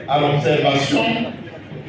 à l'observation,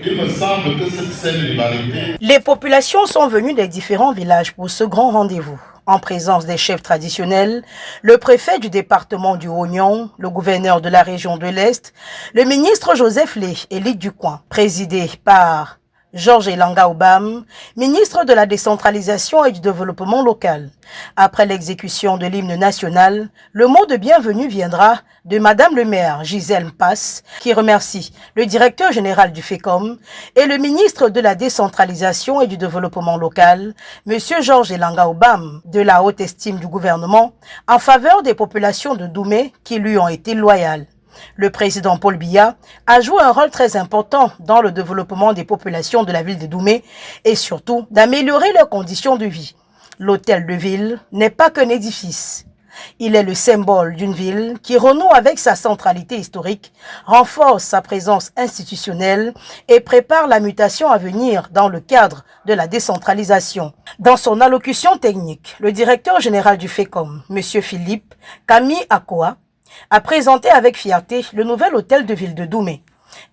il me semble que cette saine rivalité... Les populations sont venues des différents villages pour ce grand rendez-vous. En présence des chefs traditionnels, le préfet du département du Oignon, le gouverneur de la région de l'Est, le ministre Joseph Lé et Ligue du Coin, présidé par Georges Elanga Obam, ministre de la décentralisation et du développement local. Après l'exécution de l'hymne national, le mot de bienvenue viendra de Madame le maire Gisèle Mpass, qui remercie le directeur général du FECOM et le ministre de la décentralisation et du développement local, Monsieur Georges Elanga Obam, de la haute estime du gouvernement en faveur des populations de Doumé qui lui ont été loyales. Le président Paul Biya a joué un rôle très important dans le développement des populations de la ville de Doumé et surtout d'améliorer leurs conditions de vie. L'hôtel de ville n'est pas qu'un édifice. Il est le symbole d'une ville qui renoue avec sa centralité historique, renforce sa présence institutionnelle et prépare la mutation à venir dans le cadre de la décentralisation. Dans son allocution technique, le directeur général du FECOM, M. Philippe Camille Akoa, a présenté avec fierté le nouvel hôtel de ville de Doumé,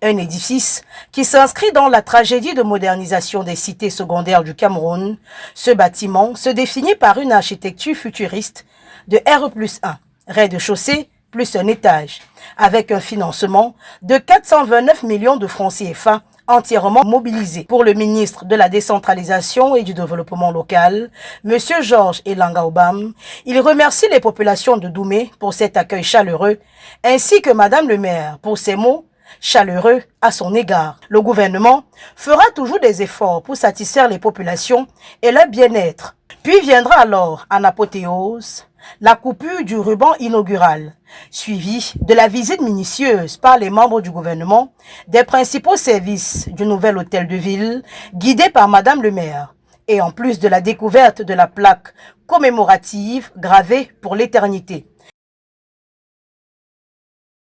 un édifice qui s'inscrit dans la tragédie de modernisation des cités secondaires du Cameroun. Ce bâtiment se définit par une architecture futuriste de R+1, rez-de-chaussée plus un étage, avec un financement de 429 millions de francs CFA entièrement mobilisé. Pour le ministre de la décentralisation et du développement local, M. Georges Elanga Obam, il remercie les populations de Doumé pour cet accueil chaleureux, ainsi que Madame le maire pour ses mots chaleureux à son égard. Le gouvernement fera toujours des efforts pour satisfaire les populations et leur bien-être. Puis viendra alors, en apothéose, la coupure du ruban inaugural, suivie de la visite minutieuse par les membres du gouvernement des principaux services du nouvel hôtel de ville, guidé par Madame le maire, et en plus de la découverte de la plaque commémorative gravée pour l'éternité.